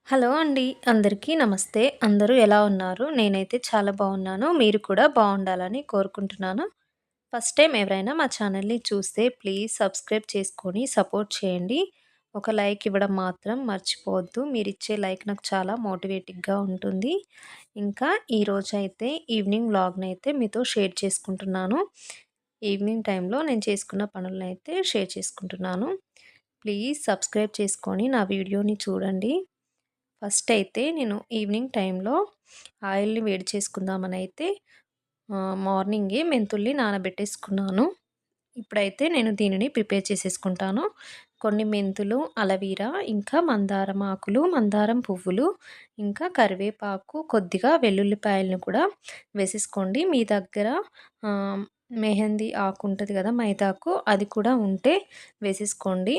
Hello అండి. అందరికీ నమస్తే. అందరూ ఎలా ఉన్నారు? నేనైతే చాలా బాగున్నాను. మీరు కూడా బాగుండాలని కోరుకుంటున్నాను. ఫస్ట్ టైం ఎవరైనా మా ఛానల్‌ని చూస్తే ప్లీజ్ సబ్స్క్రైబ్ చేసుకొని సపోర్ట్ చేయండి. ఒక లైక్ ఇవ్వడం మాత్రం మర్చిపోవద్దు. మీరిచ్చే లైక్ నాకు చాలా మోటివేటింగ్‌గా ఉంటుంది. ఇంకా ఈరోజైతే ఈవినింగ్ వ్లాగ్‌నైతే మీతో షేర్ చేసుకుంటున్నాను. ఈవినింగ్ టైంలో నేను చేసుకున్న పనులనైతే షేర్ చేసుకుంటున్నాను. ప్లీజ్ సబ్స్క్రైబ్ చేసుకొని నా వీడియోని చూడండి. ఫస్ట్ అయితే నేను ఈవినింగ్ టైంలో ఆయిల్‌ని వేడి చేసుకుందామని అయితే మార్నింగే మెంతుల్ని నానబెట్టేసుకున్నాను. ఇప్పుడైతే నేను దీనిని ప్రిపేర్ చేసేసుకుంటాను. కొన్ని మెంతులు, అలవీరా, ఇంకా మందారం ఆకులు, మందారం పువ్వులు, ఇంకా కరివేపాకు, కొద్దిగా వెల్లుల్లిపాయలను కూడా వేసేసుకోండి. మీ దగ్గర ఆహ్, మెహందీ ఆకు ఉంటది కదా! మైదాకు అది కూడా ఉంటే వేసేసుకోండి.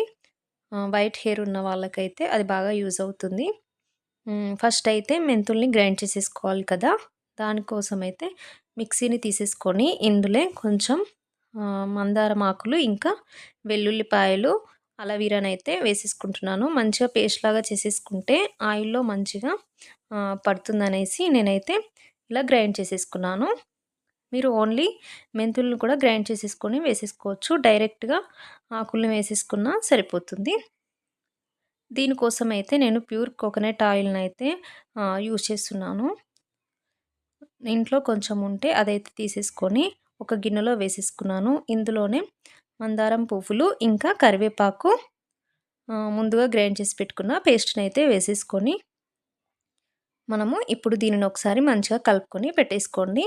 వైట్ హెయిర్ ఉన్న వాళ్ళకైతే అది బాగా యూజ్ అవుతుంది. ఫస్ట్ అయితే మెంతుల్ని గ్రైండ్ చేసేసుకోవాలి కదా! దానికోసమైతే మిక్సీని తీసేసుకొని ఇందులో కొంచెం మందారం ఆకులు, ఇంకా వెల్లుల్లిపాయలు, అలవీరానైతే వేసేసుకుంటున్నాను. మంచిగా పేస్ట్‌లాగా చేసేసుకుంటే ఆయిల్‌లో మంచిగా పడుతుందనేసి నేనైతే ఇలా గ్రైండ్ చేసేసుకున్నాను. మీరు ఓన్లీ మెంతులను కూడా గ్రైండ్ చేసేసుకొని వేసేసుకోవచ్చు. డైరెక్ట్‌గా ఆకుల్ని వేసేసుకున్నా సరిపోతుంది. దీనికోసమైతే నేను ప్యూర్ కోకోనట్ ఆయిల్‌నైతే యూజ్ చేస్తున్నాను. ఇంట్లో కొంచెం ఉంటే అదైతే తీసేసుకొని ఒక గిన్నెలో వేసేసుకున్నాను. ఇందులోనే మందారం పువ్వులు, ఇంకా కరివేపాకు, ముందుగా గ్రైండ్ చేసి పెట్టుకున్న పేస్ట్‌నైతే వేసేసుకొని మనము ఇప్పుడు దీనిని ఒకసారి మంచిగా కలుపుకొని పెట్టేసుకోండి.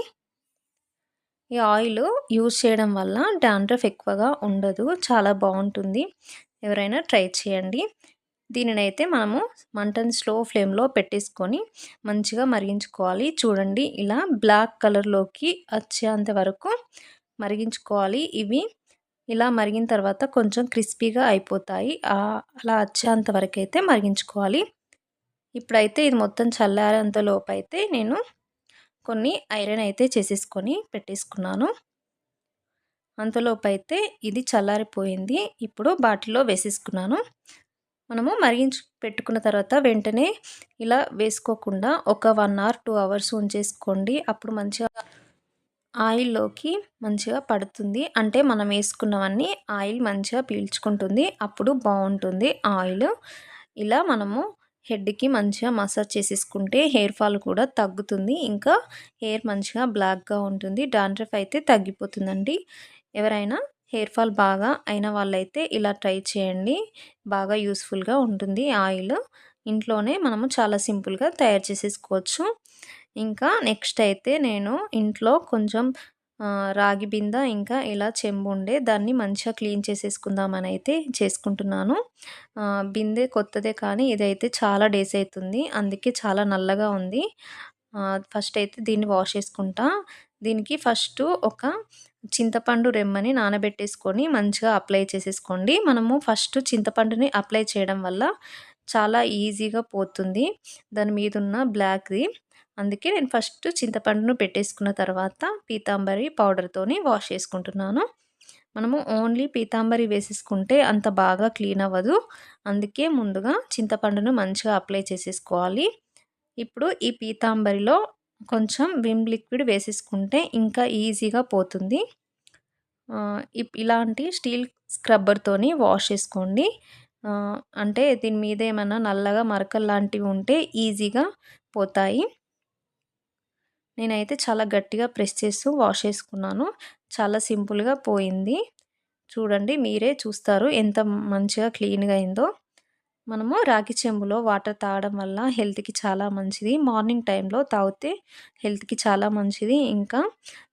ఈ ఆయిల్ యూజ్ చేయడం వల్ల డాండ్రఫ్ ఎక్కువగా ఉండదు. చాలా బావుంటుంది. ఎవరైనా ట్రై చేయండి. దీనినైతే మనము మంటని స్లో ఫ్లేమ్‌లో పెట్టేసుకొని మంచిగా మరిగించుకోవాలి. చూడండి ఇలా బ్లాక్ కలర్‌లోకి వచ్చేంత వరకు మరిగించుకోవాలి. ఇవి ఇలా మరిగిన తర్వాత కొంచెం క్రిస్పీగా అయిపోతాయి. అలా వచ్చేంత వరకైతే మరిగించుకోవాలి. ఇప్పుడైతే ఇది మొత్తం చల్లారేంత లోపైతే నేను కొన్ని ఐరన్ అయితే చేసేసుకొని పెట్టేసుకున్నాను. అంతలోపైతే ఇది చల్లారిపోయింది. ఇప్పుడు బాటిల్‌లో వేసేసుకున్నాను. మనము మరిగించి పెట్టుకున్న తర్వాత వెంటనే ఇలా వేసుకోకుండా ఒక 1 అవర్, 2 అవర్స్ ఉంచేసుకోండి. అప్పుడు మంచిగా ఆయిల్‌లోకి మంచిగా పడుతుంది. అంటే మనం వేసుకున్నవన్నీ ఆయిల్ మంచిగా పీల్చుకుంటుంది. అప్పుడు బావుంటుంది ఆయిల్. ఇలా మనము హెడ్‌కి మంచిగా మసాజ్ చేసేసుకుంటే హెయిర్ ఫాల్ కూడా తగ్గుతుంది. ఇంకా హెయిర్ మంచిగా బ్లాక్‌గా ఉంటుంది. డాండ్రఫ్ అయితే తగ్గిపోతుందండి. ఎవరైనా హెయిర్ ఫాల్ బాగా అయిన వాళ్ళైతే ఇలా ట్రై చేయండి. బాగా యూజ్‌ఫుల్‌గా ఉంటుంది ఆయిల్. ఇంట్లోనే మనము చాలా సింపుల్‌గా తయారు చేసేసుకోవచ్చు. ఇంకా నెక్స్ట్ అయితే నేను ఇంట్లో కొంచెం రాగి బింద, ఇంకా ఇలా చెంబు ఉండే దాన్ని మంచిగా క్లీన్ చేసేసుకుందామని అయితే చేసుకుంటున్నాను. బిందె కొత్తదే కానీ ఇదైతే చాలా డేస్ అయితుంది. అందుకే చాలా నల్లగా ఉంది. ఫస్ట్ అయితే దీన్ని వాష్ చేసుకుంటా. దీనికి ఫస్టు ఒక చింతపండు రెమ్మని నానబెట్టేసుకొని మంచిగా అప్లై చేసేసుకోండి. మనము ఫస్ట్ చింతపండుని అప్లై చేయడం వల్ల చాలా ఈజీగా పోతుంది దాని మీదున్న బ్లాక్‌ది. అందుకే నేను ఫస్ట్ చింతపండును పెట్టేసుకున్న తర్వాత పీతాంబరి పౌడర్‌తోని వాష్ చేసుకుంటున్నాను. మనము ఓన్లీ పీతాంబరి వేసేసుకుంటే అంత బాగా క్లీన్ అవ్వదు. అందుకే ముందుగా చింతపండును మంచిగా అప్లై చేసేసుకోవాలి. ఇప్పుడు ఈ పీతాంబరిలో కొంచెం విమ్ లిక్విడ్ వేసేసుకుంటే ఇంకా ఈజీగా పోతుంది. ఇలాంటి స్టీల్ స్క్రబ్బర్‌తోని వాష్ చేసుకోండి. అంటే దీని మీద ఏమన్నా నల్లగా మరకలు లాంటివి ఉంటే ఈజీగా పోతాయి. నేనైతే చాలా గట్టిగా ప్రెస్ చేస్తూ వాష్ చేసుకున్నాను. చాలా సింపుల్‌గా పోయింది. చూడండి మీరే చూస్తారు ఎంత మంచిగా క్లీన్‌గా అయిందో. మనము రాగి చెంబులో వాటర్ తాగడం వల్ల హెల్త్‌కి చాలా మంచిది. మార్నింగ్ టైంలో తాగితే హెల్త్‌కి చాలా మంచిది. ఇంకా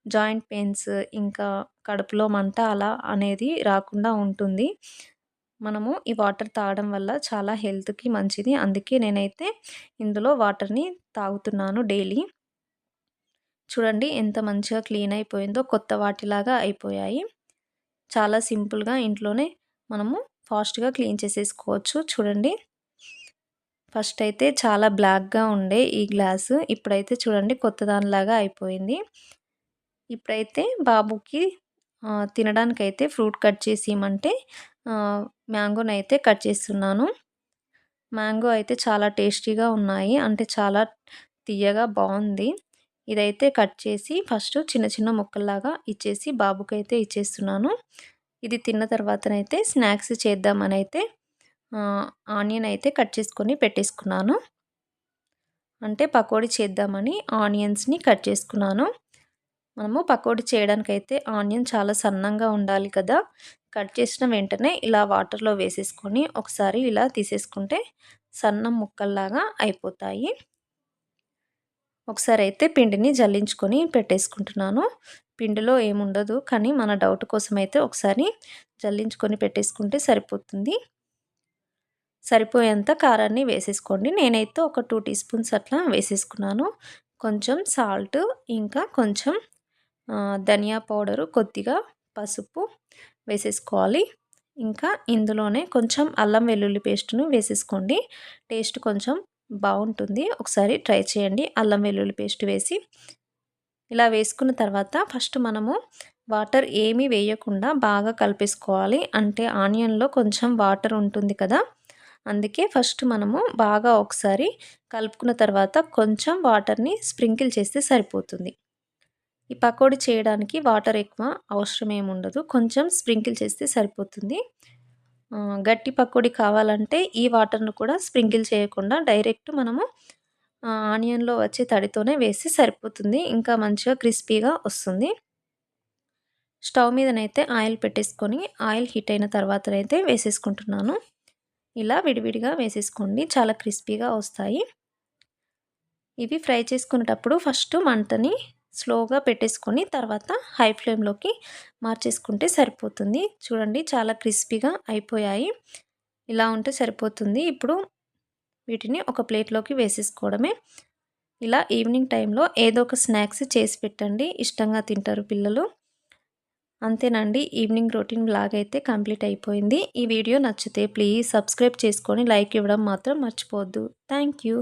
జాయింట్ పెయిన్స్, ఇంకా కడుపులో మంట అలా అనేది రాకుండా ఉంటుంది. మనము ఈ వాటర్ తాగడం వల్ల చాలా హెల్త్‌కి మంచిది. అందుకే నేనైతే ఇందులో వాటర్‌ని తాగుతున్నాను డైలీ. చూడండి ఎంత మంచిగా క్లీన్ అయిపోయిందో కొత్త వాటిలాగా అయిపోయాయి. చాలా సింపుల్‌గా ఇంట్లోనే మనము ఫాస్ట్‌గా క్లీన్ చేసేసుకోవచ్చు. చూడండి. ఫస్ట్ అయితే చాలా బ్లాక్‌గా ఉండే ఈ గ్లాసు ఇప్పుడైతే చూడండి కొత్త దానిలాగా అయిపోయింది. ఇప్పుడైతే బాబుకి తినడానికైతే ఫ్రూట్ కట్ చేసి ఇయ్యమంటే మ్యాంగోనైతే కట్ చేస్తున్నాను. మ్యాంగో అయితే చాలా టేస్టీగా ఉన్నాయి. అంటే చాలా తియ్యగా బావుంది. ఇదైతే కట్ చేసి ఫస్ట్ చిన్న చిన్న ముక్కల్లాగా ఇచ్చేసి బాబుకైతే ఇచ్చేస్తున్నాను. ఇది తిన్న తర్వాతనైతే స్నాక్స్ చేద్దామనైతే ఆహ్, ఆనియన్ అయితే కట్ చేసుకొని పెట్టేసుకున్నాను. అంటే పకోడీ చేద్దామని ఆనియన్స్‌ని కట్ చేసుకున్నాను. మనము పకోడీ చేయడానికైతే ఆనియన్ చాలా సన్నంగా ఉండాలి కదా! కట్ చేసిన వెంటనే ఇలా వాటర్‌లో వేసేసుకొని ఒకసారి ఇలా తీసేసుకుంటే సన్నం ముక్కల్లాగా అయిపోతాయి. ఒకసారైతే పిండిని జల్లించుకొని పెట్టేసుకుంటున్నాను. పిండిలో ఏముండదు. కానీ మన డౌట్ కోసమైతే ఒకసారి జల్లించుకొని పెట్టేసుకుంటే సరిపోతుంది. సరిపోయేంత కారాన్ని వేసేసుకోండి. నేనైతే ఒక 2 టీ స్పూన్స్ అట్లా వేసేసుకున్నాను. కొంచెం సాల్ట్, ఇంకా కొంచెం ధనియా పౌడరు, కొద్దిగా పసుపు వేసేసుకోవాలి. ఇంకా ఇందులోనే కొంచెం అల్లం వెల్లుల్లి పేస్ట్‌ను వేసేసుకోండి. టేస్ట్ కొంచెం బావుంటుంది. ఒకసారి ట్రై చేయండి అల్లం వెల్లుల్లి పేస్ట్ వేసి. ఇలా వేసుకున్న తర్వాత ఫస్ట్ మనము వాటర్ ఏమీ వేయకుండా బాగా కలిపేసుకోవాలి. అంటే ఆనియన్‌లో కొంచెం వాటర్ ఉంటుంది కదా! అందుకే ఫస్ట్ మనము బాగా ఒకసారి కలుపుకున్న తర్వాత కొంచెం వాటర్‌ని స్ప్రింకిల్ చేస్తే సరిపోతుంది. ఈ పకోడీ చేయడానికి వాటర్ ఎక్కువ అవసరం ఏముండదు. కొంచెం స్ప్రింకిల్ చేస్తే సరిపోతుంది. గట్టి పకోడీ కావాలంటే ఈ వాటర్‌ను కూడా స్ప్రింకిల్ చేయకుండా డైరెక్ట్ మనము ఆనియన్‌లో వచ్చే తడితోనే వేసి సరిపోతుంది. ఇంకా మంచిగా క్రిస్పీగా వస్తుంది. స్టవ్ మీదనైతే ఆయిల్ పెట్టేసుకొని ఆయిల్ హీట్ అయిన తర్వాతనైతే వేసేసుకుంటున్నాను. ఇలా విడివిడిగా వేసేసుకోండి. చాలా క్రిస్పీగా వస్తాయి. ఇవి ఫ్రై చేసుకునేటప్పుడు ఫస్ట్ మంటని స్లోగా పెట్టేసుకొని తర్వాత హై ఫ్లేమ్‌లోకి మార్చేసుకుంటే సరిపోతుంది. చూడండి చాలా క్రిస్పీగా అయిపోయాయి. ఇలా ఉంటే సరిపోతుంది. ఇప్పుడు వీటిని ఒక ప్లేట్‌లోకి వేసేసుకోవడమే. ఇలా ఈవినింగ్ టైంలో ఏదో ఒక స్నాక్స్ చేసి పెట్టండి. ఇష్టంగా తింటారు పిల్లలు. అంతేనండి. ఈవినింగ్ రొటీన్ వ్లాగ్ అయితే కంప్లీట్ అయిపోయింది. ఈ వీడియో నచ్చితే ప్లీజ్ సబ్స్క్రైబ్ చేసుకొని లైక్ ఇవ్వడం మాత్రం మర్చిపోవద్దు. Thank you.